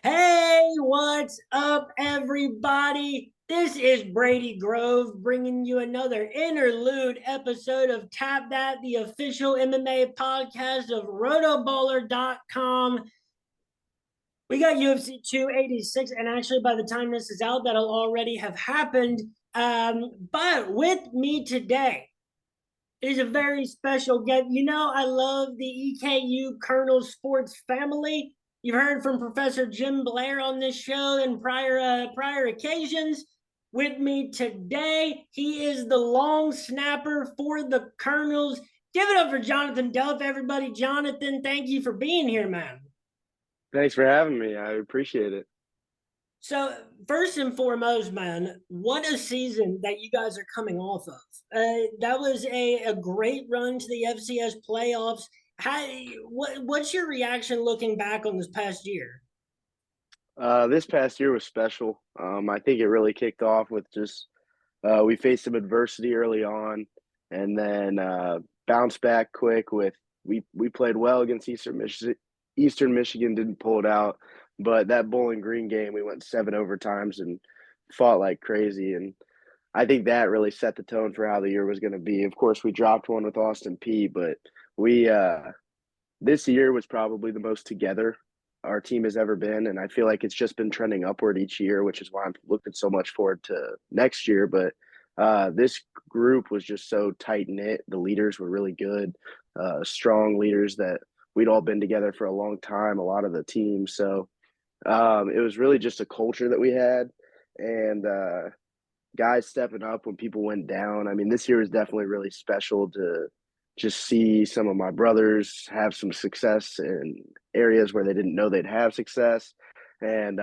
Hey, what's up, everybody? This is Brady Grove bringing you another interlude episode of Tap That, the official MMA podcast of RotoBaller.com. We got UFC 286, and actually, by the time this is out, that'll already have happened. But with me today is a very special guest. You know, I love the EKU Colonel Sports family. You've heard from Professor Jim Blair on this show in prior occasions. With me today, he is the long snapper for the Colonels. Give it up for Jonathan Duff, everybody. Jonathan, thank you for being here, man. Thanks for having me. I appreciate it. So, first and foremost, man, what a season that you guys are coming off of. That was a great run to the FCS playoffs. What's your reaction looking back on this past year? This past year was special. I think it really kicked off with just we faced some adversity early on, and then bounced back quick. We played well against Eastern Michigan. Eastern Michigan didn't pull it out, but that Bowling Green game we went 7 overtimes and fought like crazy. And I think that really set the tone for how the year was going to be. Of course, we dropped one with Austin P, but we this year was probably the most together our team has ever been, and I feel like it's just been trending upward each year, which is why I'm looking so much forward to next year. But this group was just so tight knit. The leaders were really good, strong leaders that we'd all been together for a long time. A lot of the team, so it was really just a culture that we had, and guys stepping up when people went down. I mean, this year was definitely really special to just see some of my brothers have some success in areas where they didn't know they'd have success, and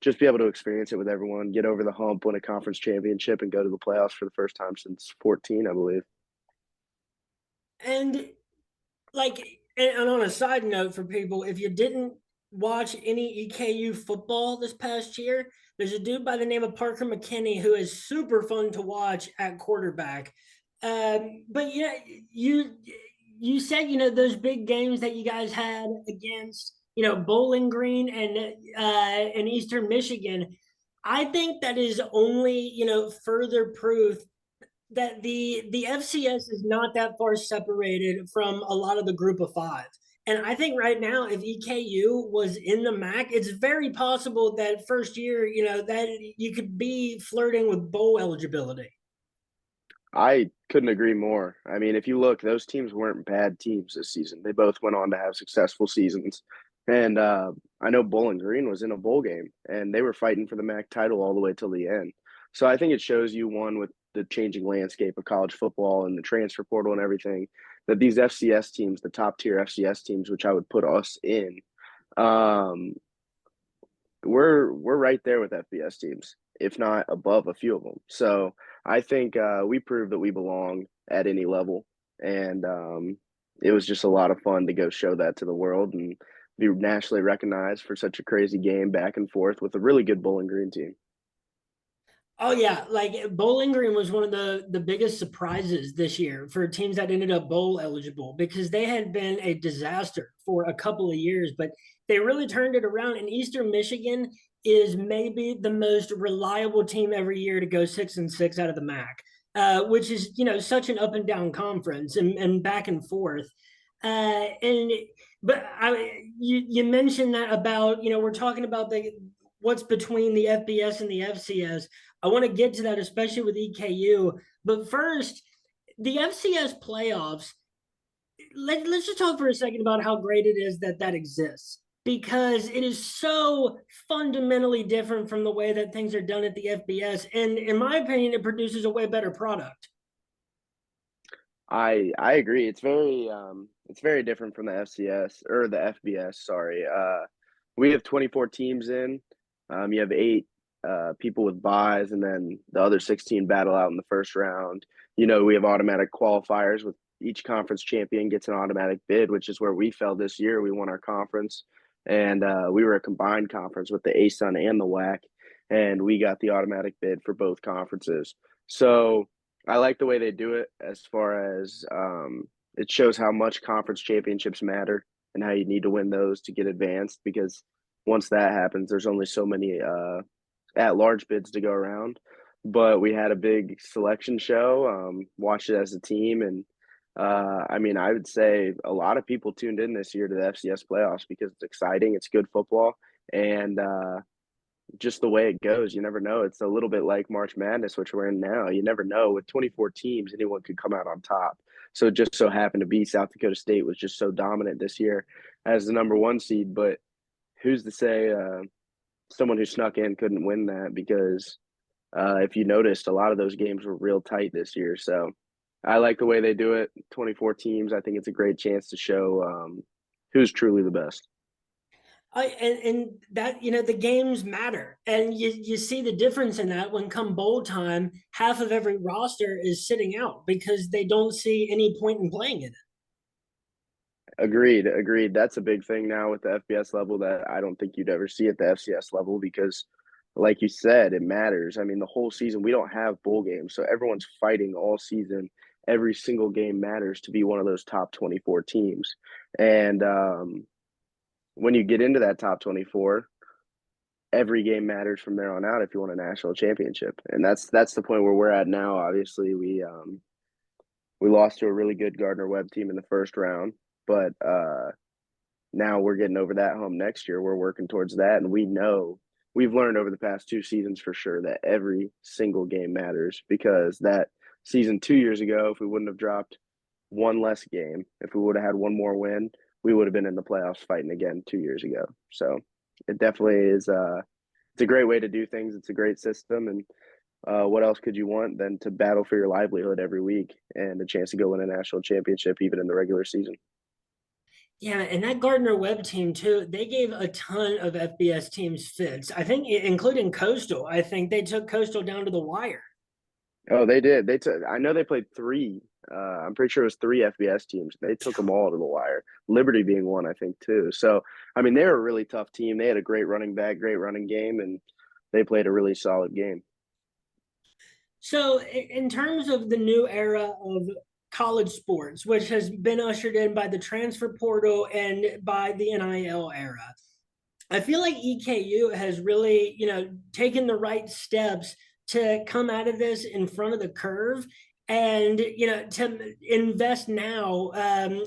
just be able to experience it with everyone, get over the hump, win a conference championship, and go to the playoffs for the first time since 14, I believe. And like, and on a side note for people, if you didn't watch any EKU football this past year, there's a dude by the name of Parker McKinney who is super fun to watch at quarterback. But yeah, you said those big games that you guys had against Bowling Green and Eastern Michigan. I think that is only further proof that the FCS is not that far separated from a lot of the group of five. And I think right now, if EKU was in the MAC, it's very possible that first year, that you could be flirting with bowl eligibility. I couldn't agree more. I mean, if you look, those teams weren't bad teams this season. They both went on to have successful seasons. And I know Bowling Green was in a bowl game, and they were fighting for the MAC title all the way till the end. So I think it shows you, one, with the changing landscape of college football and the transfer portal and everything, that these FCS teams, the top tier FCS teams, which I would put us in, um, we're right there with FBS teams, if not above a few of them. So I think we proved that we belong at any level, and it was just a lot of fun to go show that to the world and be nationally recognized for such a crazy game back and forth with a really good Bowling Green team. Oh yeah, like Bowling Green was one of the biggest surprises this year for teams that ended up bowl eligible because they had been a disaster for a couple of years, but they really turned it around. And Eastern Michigan is maybe the most reliable team every year to go 6-6 out of the MAC, which is such an up and down conference and back and forth. And but you mentioned that about we're talking about the what's between the FBS and the FCS. I want to get to that, especially with EKU. But first, the FCS playoffs. Let's just talk for a second about how great it is that that exists because it is so fundamentally different from the way that things are done at the FBS. And in my opinion, it produces a way better product. I agree. It's very different from the FCS or the FBS. Sorry, we have 24 teams in. You have eight people with buys, and then the other 16 battle out in the first round. We have automatic qualifiers with each conference champion gets an automatic bid, which is where we fell this year. We won our conference, and we were a combined conference with the ASUN and the WAC, and we got the automatic bid for both conferences. So I like the way they do it as far as it shows how much conference championships matter and how you need to win those to get advanced because once that happens, there's only so many at-large bids to go around. But we had a big selection show, watched it as a team, and I mean, I would say a lot of people tuned in this year to the FCS playoffs because it's exciting, it's good football, and just the way it goes, you never know. It's a little bit like March Madness, which we're in now. You never know. With 24 teams, anyone could come out on top. So it just so happened to be South Dakota State was just so dominant this year as the number one seed. But who's to say someone who snuck in couldn't win that? Because if you noticed, a lot of those games were real tight this year. So I like the way they do it. 24 teams. I think it's a great chance to show who's truly the best. And that, the games matter, and you see the difference in that when come bowl time, half of every roster is sitting out because they don't see any point in playing it. Agreed, agreed. That's a big thing now with the FBS level that I don't think you'd ever see at the FCS level because, like you said, it matters. I mean, the whole season, we don't have bowl games, so everyone's fighting all season. Every single game matters to be one of those top 24 teams. And when you get into that top 24, every game matters from there on out if you want a national championship. And that's the point where we're at now. Obviously, we lost to a really good Gardner Webb team in the first round, but now we're getting over that hump next year. We're working towards that, and we know we've learned over the past two seasons for sure that every single game matters because that season 2 years ago, if we wouldn't have dropped one less game, if we would have had one more win, we would have been in the playoffs fighting again 2 years ago. So it definitely is. It's a great way to do things. It's a great system, and what else could you want than to battle for your livelihood every week and a chance to go win a national championship even in the regular season? Yeah, and that Gardner Webb team too, they gave a ton of FBS teams fits. I think including Coastal. I think they took Coastal down to the wire. Oh, they did. They took. I know they played three. I'm pretty sure it was three FBS teams. They took them all to the wire. Liberty being one, I think, too. So, I mean, they were a really tough team. They had a great running back, great running game, and they played a really solid game. So, in terms of the new era of college sports, which has been ushered in by the transfer portal and by the NIL era, I feel like EKU has really, taken the right steps to come out of this in front of the curve and, to invest now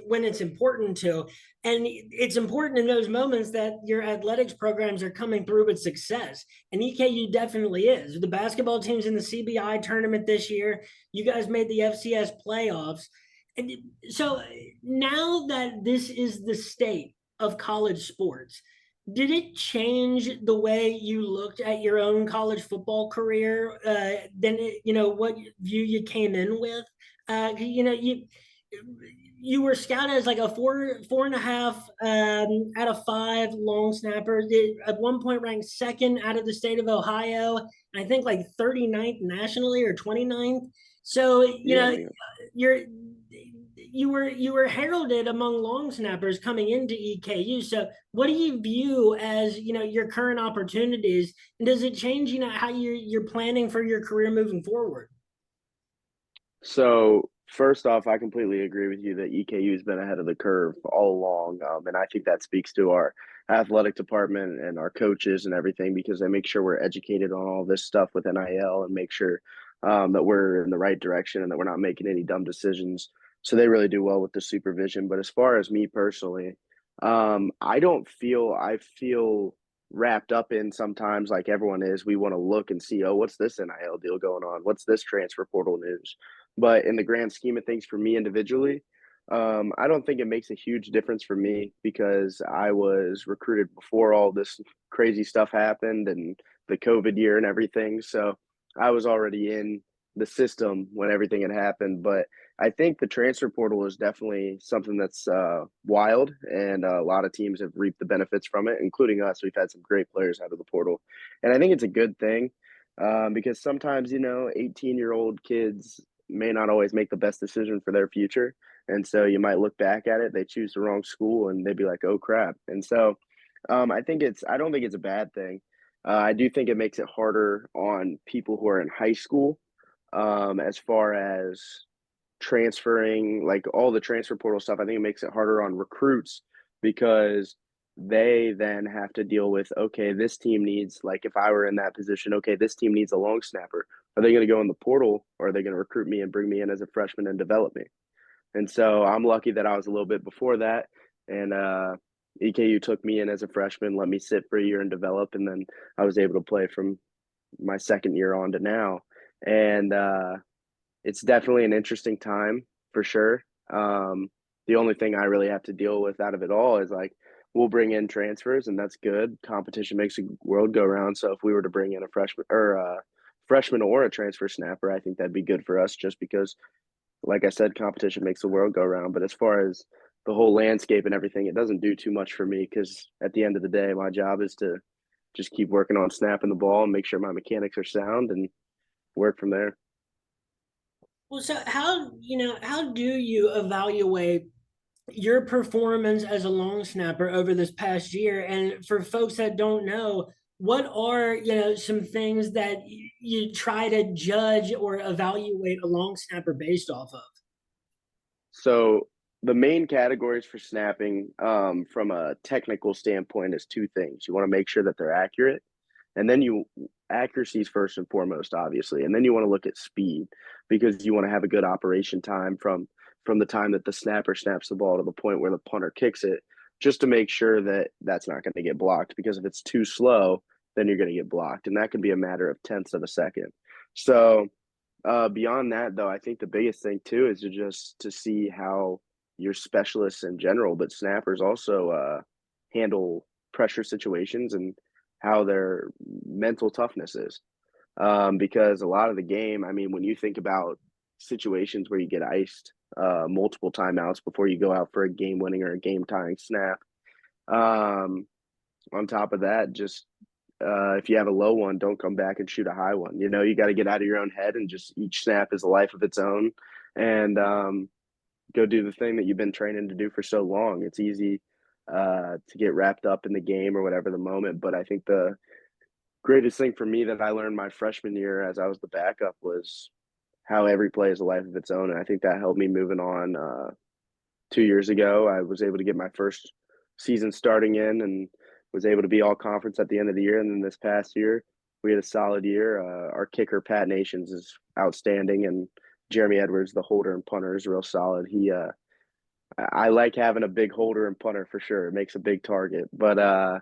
when it's important to. And it's important in those moments that your athletics programs are coming through with success. And EKU definitely is. The basketball team's in the CBI tournament this year. You guys made the FCS playoffs. And so now that this is the state of college sports, did it change the way you looked at your own college football career? Then what view you came in with. You were scouted as like a 4.5 out of 5 long snapper. At one point ranked second out of the state of Ohio. I think like 39th nationally or 29th. So Yeah, you're you were heralded among long snappers coming into EKU. So what do you view as your current opportunities, and does it change how you're planning for your career moving forward? so first off, I completely agree with you that EKU has been ahead of the curve all along, and I think that speaks to our athletic department and our coaches and everything because they make sure we're educated on all this stuff with NIL and make sure that we're in the right direction and that we're not making any dumb decisions. So they really do well with the supervision. But as far as me personally, I don't feel I feel wrapped up in sometimes like everyone is. We want to look and see, oh, what's this NIL deal going on? What's this transfer portal news? But in the grand scheme of things, for me individually, I don't think it makes a huge difference for me because I was recruited before all this crazy stuff happened and the COVID year and everything. So I was already in the system when everything had happened. But I think the transfer portal is definitely something that's wild, and a lot of teams have reaped the benefits from it, including us. We've had some great players out of the portal, and I think it's a good thing because sometimes 18-year-old kids may not always make the best decision for their future. And so you might look back at it, they choose the wrong school and they'd be like, oh crap. And so I don't think it's a bad thing. I do think it makes it harder on people who are in high school as far as transferring, like all the transfer portal stuff. I think it makes it harder on recruits because they then have to deal with, okay, this team needs, like if I were in that position, okay, this team needs a long snapper. Are they going to go in the portal, or are they going to recruit me and bring me in as a freshman and develop me? And so I'm lucky that I was a little bit before that. And EKU took me in as a freshman, let me sit for a year and develop. And then I was able to play from my second year on to now. And it's definitely an interesting time for sure. The only thing I really have to deal with out of it all is like we'll bring in transfers, and that's good. Competition makes the world go round. So if we were to bring in a freshman or a transfer snapper, I think that'd be good for us, just because, like I said, competition makes the world go round. But as far as the whole landscape and everything, it doesn't do too much for me, because at the end of the day, my job is to just keep working on snapping the ball and make sure my mechanics are sound and work from there. Well, so how do you evaluate your performance as a long snapper over this past year? And for folks that don't know, what are, some things that you try to judge or evaluate a long snapper based off of? So the main categories for snapping, from a technical standpoint, is two things. You want to make sure that they're accurate, and then you accuracy is first and foremost, obviously, and then you want to look at speed, because you want to have a good operation time from the time that the snapper snaps the ball to the point where the punter kicks it, just to make sure that that's not going to get blocked. Because if it's too slow, then you're going to get blocked, and that can be a matter of tenths of a second. So beyond that, though, I think the biggest thing too is to see how your specialists in general, but snappers also, handle pressure situations, and how their mental toughness is. Because a lot of the game, I mean, when you think about situations where you get iced multiple timeouts before you go out for a game winning or a game tying snap, um, on top of that, just if you have a low one, don't come back and shoot a high one. You got to get out of your own head, and just each snap is a life of its own, and go do the thing that you've been training to do for so long. It's easy to get wrapped up in the game or whatever the moment, but I think the greatest thing for me that I learned my freshman year as I was the backup was how every play is a life of its own, and I think that helped me moving on. 2 years ago, I was able to get my first season starting in, and was able to be all conference at the end of the year. And then this past year, we had a solid year. Our kicker, Pat Nations, is outstanding, and Jeremy Edwards, the holder and punter, is real solid. I like having a big holder and punter for sure. It makes a big target, but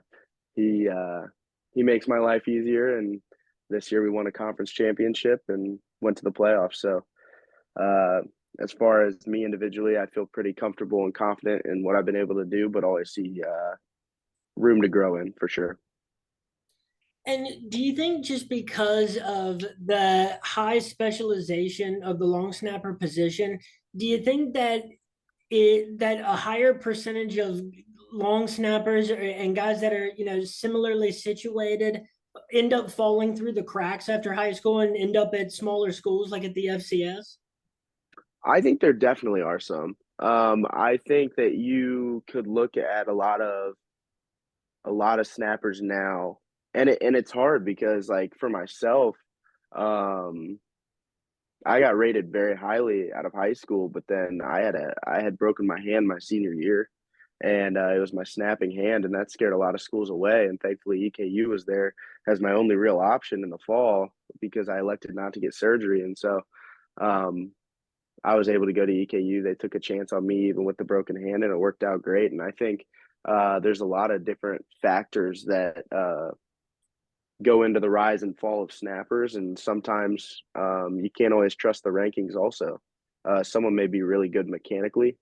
he uh, he makes my life easier. And this year we won a conference championship and went to the playoffs. So uh, as far as me individually, I feel pretty comfortable and confident in what I've been able to do, but always see room to grow in for sure. And do you think just because of the high specialization of the long snapper position, do you think that that a higher percentage of long snappers and guys that are similarly situated end up falling through the cracks after high school and end up at smaller schools like at the FCS? I think there definitely are some. I think that you could look at a lot of snappers now, and it's hard because, like, for myself, um, I got rated very highly out of high school, but then I had broken my hand my senior year, and it was my snapping hand, and that scared a lot of schools away. And thankfully, EKU was there as my only real option in the fall, because I elected not to get surgery, and so um, I was able to go to EKU. They took a chance on me even with the broken hand, and it worked out great. And I think there's a lot of different factors that go into the rise and fall of snappers, and sometimes you can't always trust the rankings. Also, someone may be really good mechanically,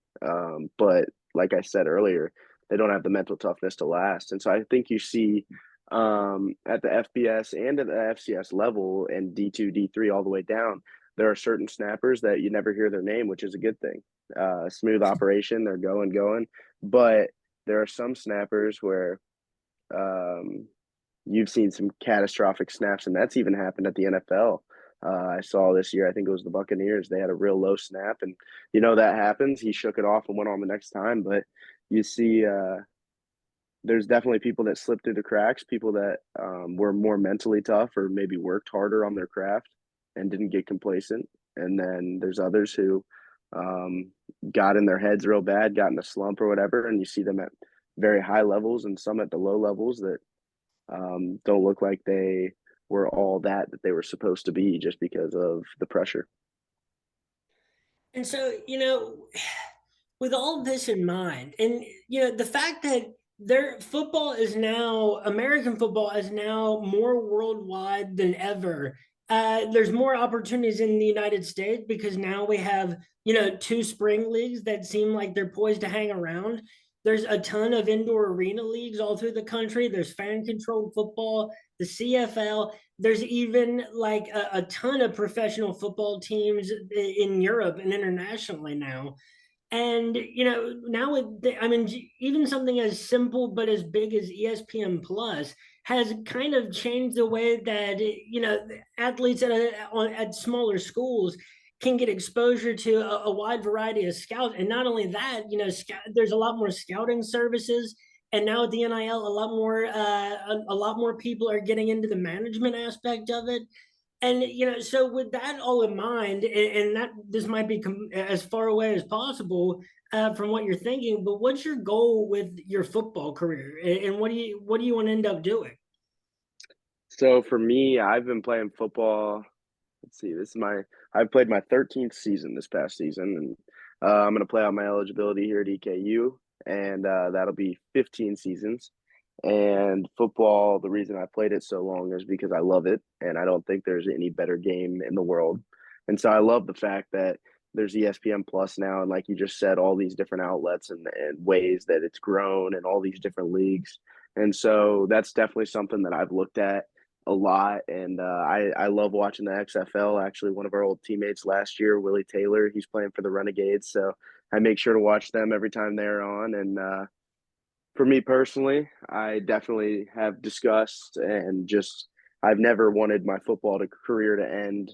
but like I said earlier, they don't have the mental toughness to last. And so I think you see at the FBS and at the FCS level, and D2, D3, all the way down, there are certain snappers that you never hear their name, which is a good thing. Smooth operation, they're going, but there are some snappers where um, you've seen some catastrophic snaps, and that's even happened at the NFL. I saw this year, I think it was the Buccaneers. They had a real low snap, and that happens. He shook it off and went on the next time. But you see, there's definitely people that slipped through the cracks, people that were more mentally tough or maybe worked harder on their craft and didn't get complacent. And then there's others who got in their heads real bad, got in a slump or whatever, and you see them at very high levels and some at the low levels that don't look like they were all that they were supposed to be just because of the pressure. And so, with all this in mind, and the fact that their football is now American football is now more worldwide than ever. There's more opportunities in the United States because now we have two spring leagues that seem like they're poised to hang around. There's a ton of indoor arena leagues all through the country. There's fan controlled football, the CFL. There's even like a ton of professional football teams in Europe and internationally now. And now I mean, even something as simple but as big as ESPN Plus has kind of changed the way that athletes at smaller schools can get exposure to a wide variety of scouts. And not only that, there's a lot more scouting services. And now with the NIL, a lot more people are getting into the management aspect of it. And so with that all in mind, and that this might be as far away as possible from what you're thinking, but what's your goal with your football career, and what do you want to end up doing? So for me, I've been playing football. Let's see, I've played my 13th season this past season, and I'm going to play out my eligibility here at EKU, and that'll be 15 seasons. And football, the reason I played it so long is because I love it, and I don't think there's any better game in the world. And so I love the fact that there's ESPN Plus now, and like you just said, all these different outlets and ways that it's grown, and all these different leagues. And so that's definitely something that I've looked at a lot, and I love watching the XFL. Actually, one of our old teammates last year, Willie Taylor, he's playing for the Renegades, so I make sure to watch them every time they're on. And for me personally, I definitely have discussed and just I've never wanted my career to end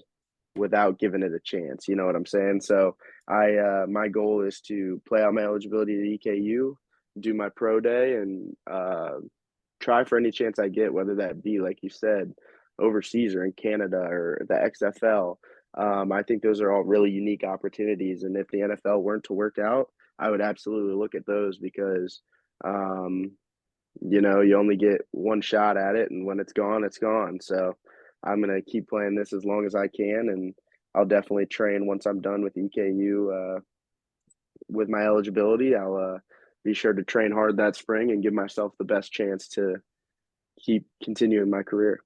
without giving it a chance. You know what I'm saying? So my goal is to play out my eligibility at EKU, do my pro day, and try for any chance I get, whether that be like you said, overseas or in Canada or the XFL. I think those are all really unique opportunities, and if the NFL weren't to work out, I would absolutely look at those because um, you only get one shot at it, and when it's gone, it's gone. So I'm gonna keep playing this as long as I can, and I'll definitely train once I'm done with EKU with my eligibility. I'll be sure to train hard that spring and give myself the best chance to keep continuing my career.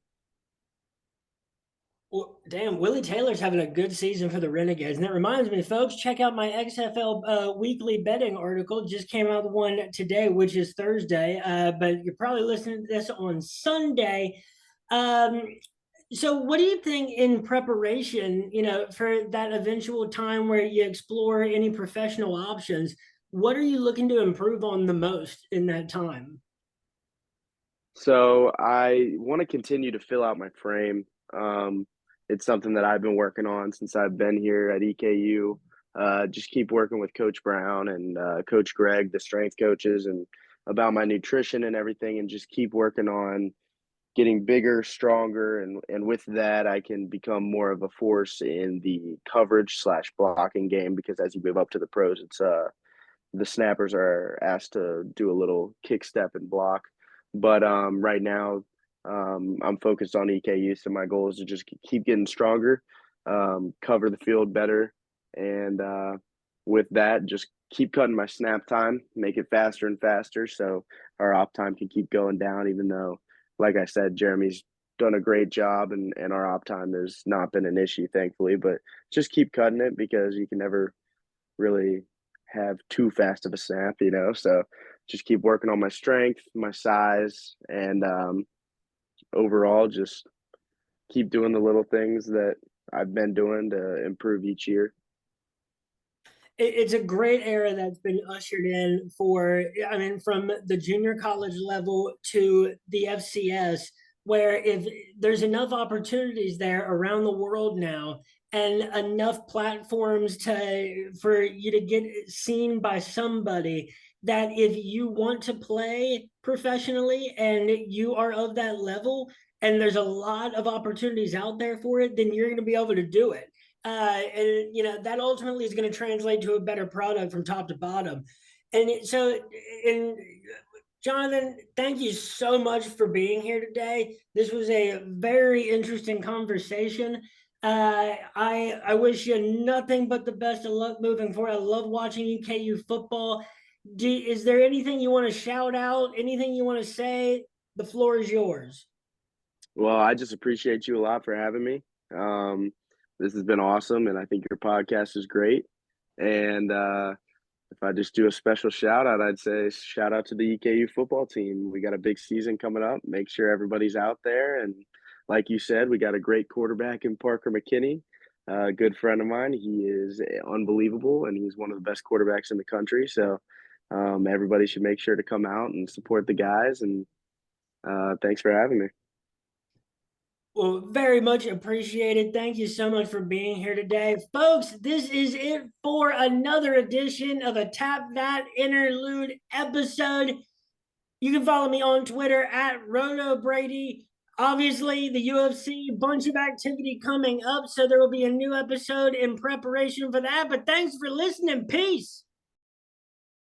Well, damn, Willie Taylor's having a good season for the Renegades. And that reminds me, folks, check out my XFL weekly betting article. Just came out one today, which is Thursday, but you're probably listening to this on Sunday. Um, so what do you think in preparation, for that eventual time where you explore any professional options? What are you looking to improve on the most in that time? So I want to continue to fill out my frame. It's something that I've been working on since I've been here at EKU. Just keep working with Coach Brown and Coach Greg, the strength coaches, and about my nutrition and everything, and just keep working on getting bigger, stronger, and with that, I can become more of a force in the coverage slash blocking game because as you move up to the pros, it's the snappers are asked to do a little kick step and block. But right now, I'm focused on EKU, so my goal is to just keep getting stronger, cover the field better, and with that, just keep cutting my snap time, make it faster and faster, so our op time can keep going down. Even though, like I said, Jeremy's done a great job, and our op time has not been an issue, thankfully. But just keep cutting it because you can never really have too fast of a snap. So just keep working on my strength, my size, and overall just keep doing the little things that I've been doing to improve each year. It's a great era that's been ushered in for, I mean, from the junior college level to the FCS, where if there's enough opportunities there around the world now and enough platforms for you to get seen by somebody, that if you want to play professionally and you are of that level and there's a lot of opportunities out there for it, then you're going to be able to do it. And that ultimately is going to translate to a better product from top to bottom. And so, and Jonathan, thank you so much for being here today. This was a very interesting conversation. I wish you nothing but the best of luck moving forward. I love watching EKU football. Is there anything you want to shout out? Anything you want to say? The floor is yours. Well, I just appreciate you a lot for having me. Um, this has been awesome, and I think your podcast is great. And if I just do a special shout out, I'd say shout out to the EKU football team. We got a big season coming up. Make sure everybody's out there. And like you said, we got a great quarterback in Parker McKinney, a good friend of mine. He is unbelievable, and he's one of the best quarterbacks in the country. So everybody should make sure to come out and support the guys. And thanks for having me. Well, very much appreciated. Thank you so much for being here today. Folks, this is it for another edition of a Tap That Interlude episode. You can follow me on Twitter at RotoBrady. Obviously, the UFC, bunch of activity coming up, so there will be a new episode in preparation for that. But thanks for listening. Peace.